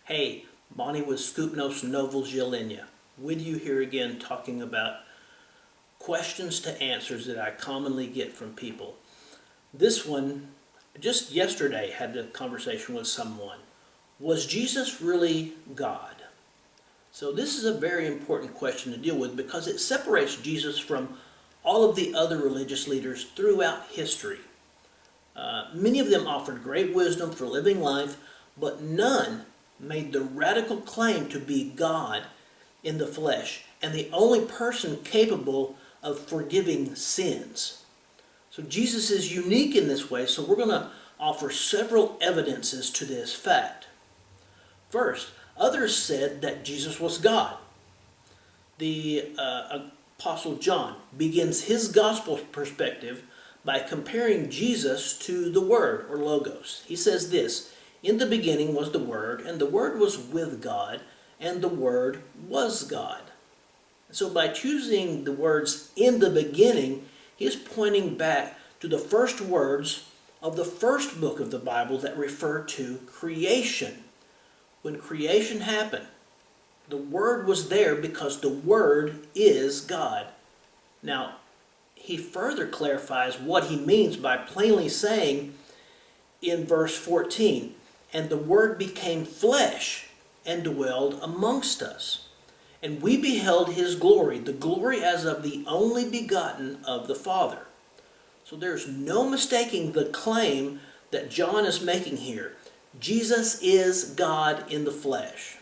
Hey, Bonnie with Skupnos Novozielenia, with you here again talking about questions to answers that I commonly get from people. This one, just yesterday, had a conversation with someone. Was Jesus really God? So this is a very important question to deal with because it separates Jesus from all of the other religious leaders throughout history. Many of them offered great wisdom for living life, but none made the radical claim to be God in the flesh and the only person capable of forgiving sins. So Jesus is unique in this way, so we're going to offer several evidences to this fact. First, others said that Jesus was God. The Apostle John begins his gospel perspective by comparing Jesus to the Word, or Logos. He says this: "In the beginning was the Word, and the Word was with God, and the Word was God." So by choosing the words "in the beginning," he is pointing back to the first words of the first book of the Bible that refer to creation. When creation happened, the Word was there because the Word is God. Now, he further clarifies what he means by plainly saying in verse 14, "And the Word became flesh and dwelled amongst us. And we beheld his glory, the glory as of the only begotten of the Father." So there's no mistaking the claim that John is making here. Jesus is God in the flesh.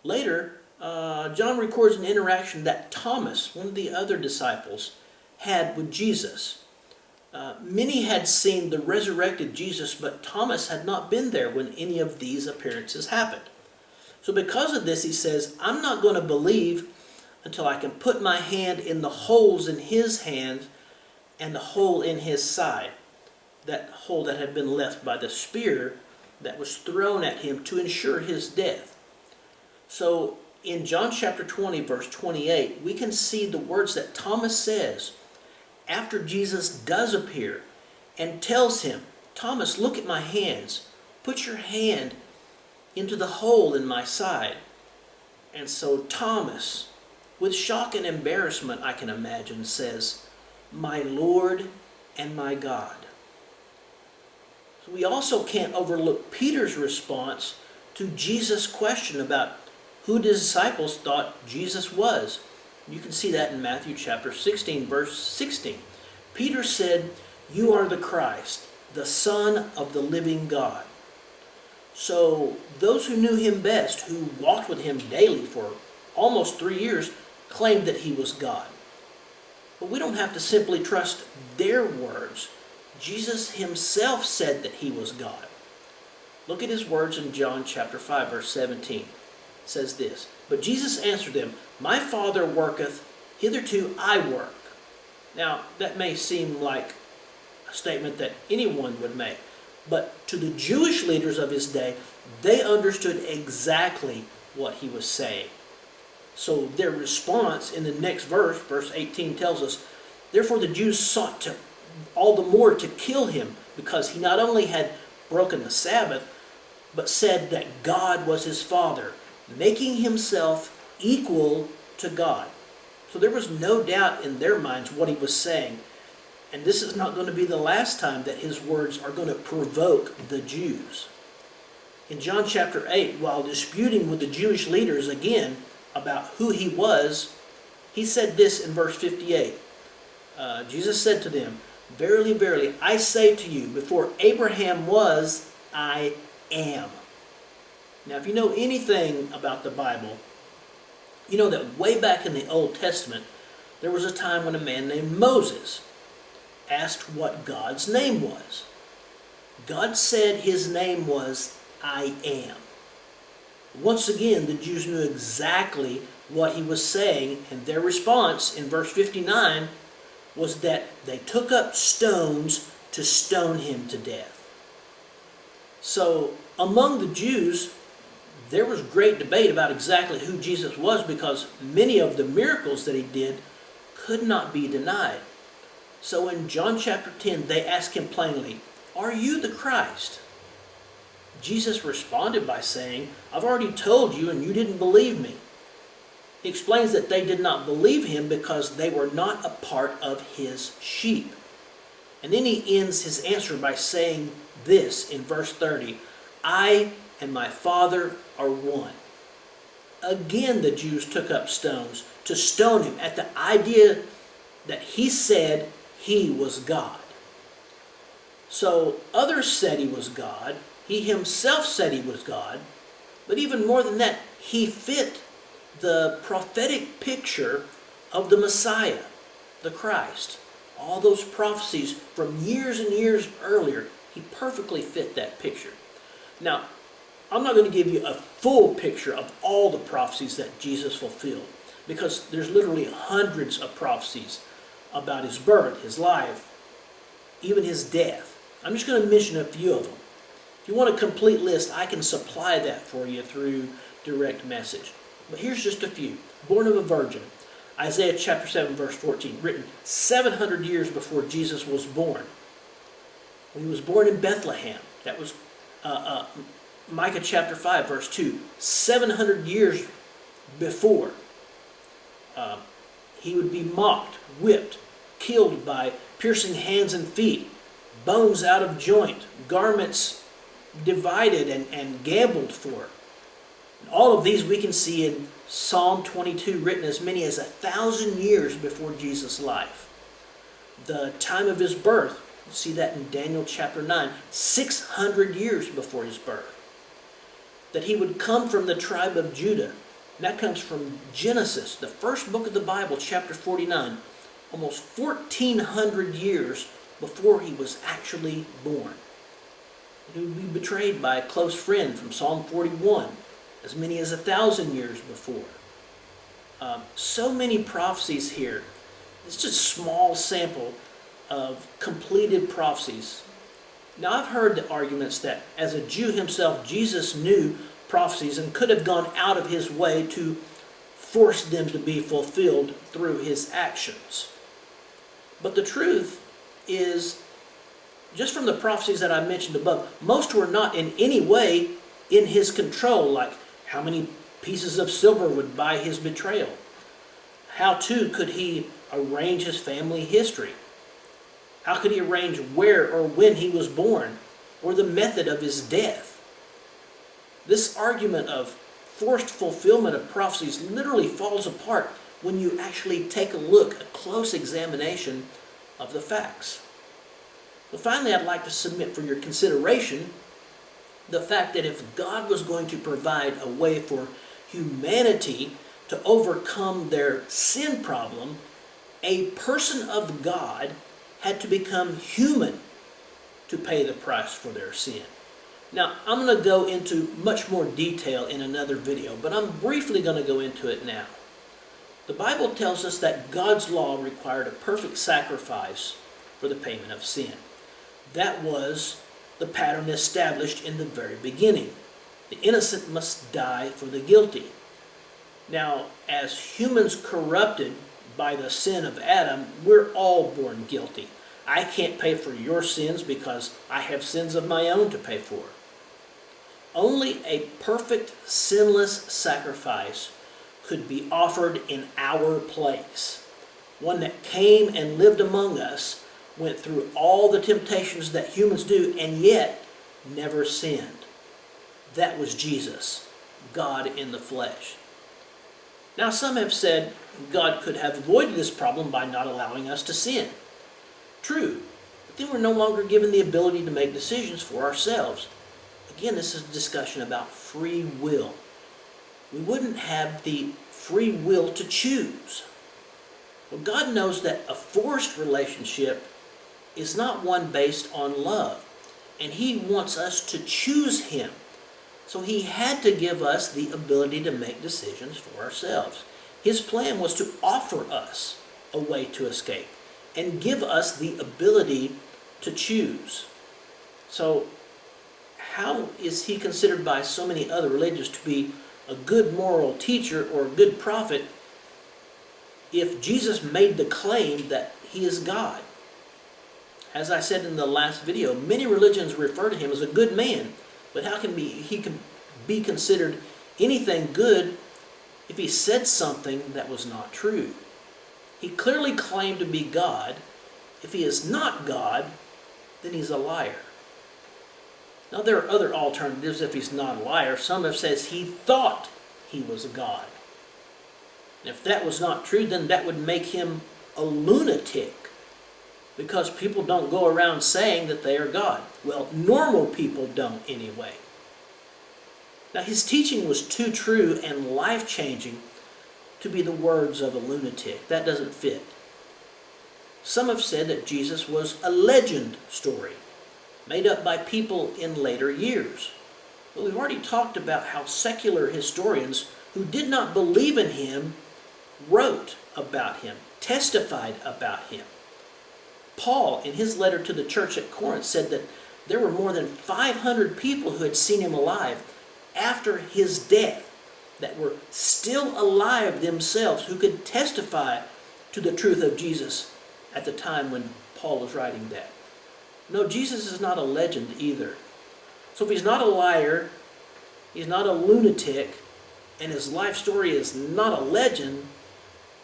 Later, John records an interaction that Thomas, one of the other disciples, had with Jesus. Many had seen the resurrected Jesus, but Thomas had not been there when any of these appearances happened. So because of this, he says, "I'm not going to believe until I can put my hand in the holes in his hand and the hole in his side," that hole that had been left by the spear that was thrown at him to ensure his death. So in John chapter 20, verse 28, we can see the words that Thomas says after Jesus does appear and tells him, "Thomas, look at my hands. Put your hand into the hole in my side." And so Thomas, with shock and embarrassment, I can imagine, says, "My Lord and my God." So we also can't overlook Peter's response to Jesus' question about who the disciples thought Jesus was. You can see that in Matthew chapter 16, verse 16. Peter said, "You are the Christ, the Son of the living God." So those who knew him best, who walked with him daily for almost 3 years, claimed that he was God. But we don't have to simply trust their words. Jesus himself said that he was God. Look at his words in John chapter 5, verse 17. It says this: "But Jesus answered them, My Father worketh, hitherto I work." Now, that may seem like a statement that anyone would make, but to the Jewish leaders of his day, they understood exactly what he was saying. So their response in the next verse, verse 18, tells us, "Therefore the Jews sought to all the more to kill him, because he not only had broken the Sabbath, but said that God was his Father, making himself equal to God." So there was no doubt in their minds what he was saying. And this is not going to be the last time that his words are going to provoke the Jews. In John chapter 8, while disputing with the Jewish leaders again about who he was, he said this in verse 58. Jesus said to them, "Verily, verily, I say to you, before Abraham was, I am." Now, if you know anything about the Bible, you know that way back in the Old Testament, there was a time when a man named Moses asked what God's name was. God said his name was I am. Once again, the Jews knew exactly what he was saying, and their response in verse 59 was that they took up stones to stone him to death. So among the Jews, there was great debate about exactly who Jesus was, because many of the miracles that he did could not be denied. So in John chapter 10, they ask him plainly, "Are you the Christ?" Jesus responded by saying, "I've already told you and you didn't believe me." He explains that they did not believe him because they were not a part of his sheep. And then he ends his answer by saying this in verse 30, "I and my Father are one." Again, the Jews took up stones to stone him at the idea that he said he was God. So others said he was God. He himself said he was God. But even more than that, he fit the prophetic picture of the Messiah, the Christ. All those prophecies from years and years earlier, he perfectly fit that picture. Now, I'm not going to give you a full picture of all the prophecies that Jesus fulfilled, because there's literally hundreds of prophecies about his birth, his life, even his death. I'm just going to mention a few of them. If you want a complete list, I can supply that for you through direct message. But here's just a few. Born of a virgin. Isaiah chapter 7 verse 14, written 700 years before Jesus was born. When he was born in Bethlehem, that was Micah chapter 5 verse 2, 700 years before. He would be mocked, whipped, killed by piercing hands and feet, bones out of joint, garments divided and gambled for. And all of these we can see in Psalm 22, written as many as 1,000 years before Jesus' life. The time of his birth, you see that in Daniel chapter 9, 600 years before his birth. That he would come from the tribe of Judah. And that comes from Genesis, the first book of the Bible, chapter 49, almost 1,400 years before he was actually born. And he would be betrayed by a close friend from Psalm 41, as many as 1,000 years before. So many prophecies here. It's just a small sample of completed prophecies. Now, I've heard the arguments that as a Jew himself, Jesus knew prophecies and could have gone out of his way to force them to be fulfilled through his actions. But the truth is, just from the prophecies that I mentioned above, most were not in any way in his control, like how many pieces of silver would buy his betrayal. How, too, could he arrange his family history? How could he arrange where or when he was born, or the method of his death? This argument of forced fulfillment of prophecies literally falls apart when you actually take a look, a close examination of the facts. But finally, I'd like to submit for your consideration the fact that if God was going to provide a way for humanity to overcome their sin problem, a person of God had to become human to pay the price for their sin. Now, I'm going to go into much more detail in another video, but I'm briefly going to go into it now. The Bible tells us that God's law required a perfect sacrifice for the payment of sin. That was the pattern established in the very beginning. The innocent must die for the guilty. Now, as humans corrupted by the sin of Adam, we're all born guilty. I can't pay for your sins because I have sins of my own to pay for. Only a perfect, sinless sacrifice could be offered in our place. One that came and lived among us, went through all the temptations that humans do, and yet never sinned. That was Jesus, God in the flesh. Now, some have said God could have avoided this problem by not allowing us to sin. True, but then we're no longer given the ability to make decisions for ourselves. Again, this is a discussion about free will. We wouldn't have the free will to choose. Well, God knows that a forced relationship is not one based on love, and He wants us to choose Him. So He had to give us the ability to make decisions for ourselves. His plan was to offer us a way to escape and give us the ability to choose. So how is He considered by so many other religions to be a good moral teacher or a good prophet if Jesus made the claim that He is God? As I said in the last video, many religions refer to Him as a good man, But how can he can be considered anything good if he said something that was not true? He clearly claimed to be God. If he is not God, then he's a liar. Now there are other alternatives if he's not a liar. Some have said he thought he was a God. And if that was not true, then that would make him a lunatic, because people don't go around saying that they are God. Well, normal people don't anyway. Now his teaching was too true and life-changing to be the words of a lunatic. That doesn't fit. Some have said that Jesus was a legend story, made up by people in later years. But we've already talked about how secular historians who did not believe in him wrote about him, testified about him. Paul, in his letter to the church at Corinth, said that there were more than 500 people who had seen him alive after his death, that were still alive themselves, who could testify to the truth of Jesus at the time when Paul was writing that. No, Jesus is not a legend either. So if he's not a liar, he's not a lunatic, and his life story is not a legend,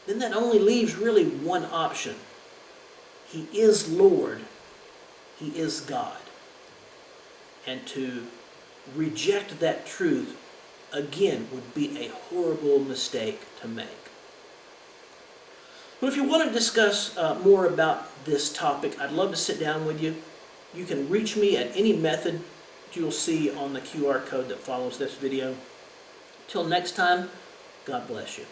then that only leaves really one option. He is Lord. He is God. And to reject that truth, again, would be a horrible mistake to make. Well, if you want to discuss more about this topic, I'd love to sit down with you. You can reach me at any method that you'll see on the QR code that follows this video. Till next time, God bless you.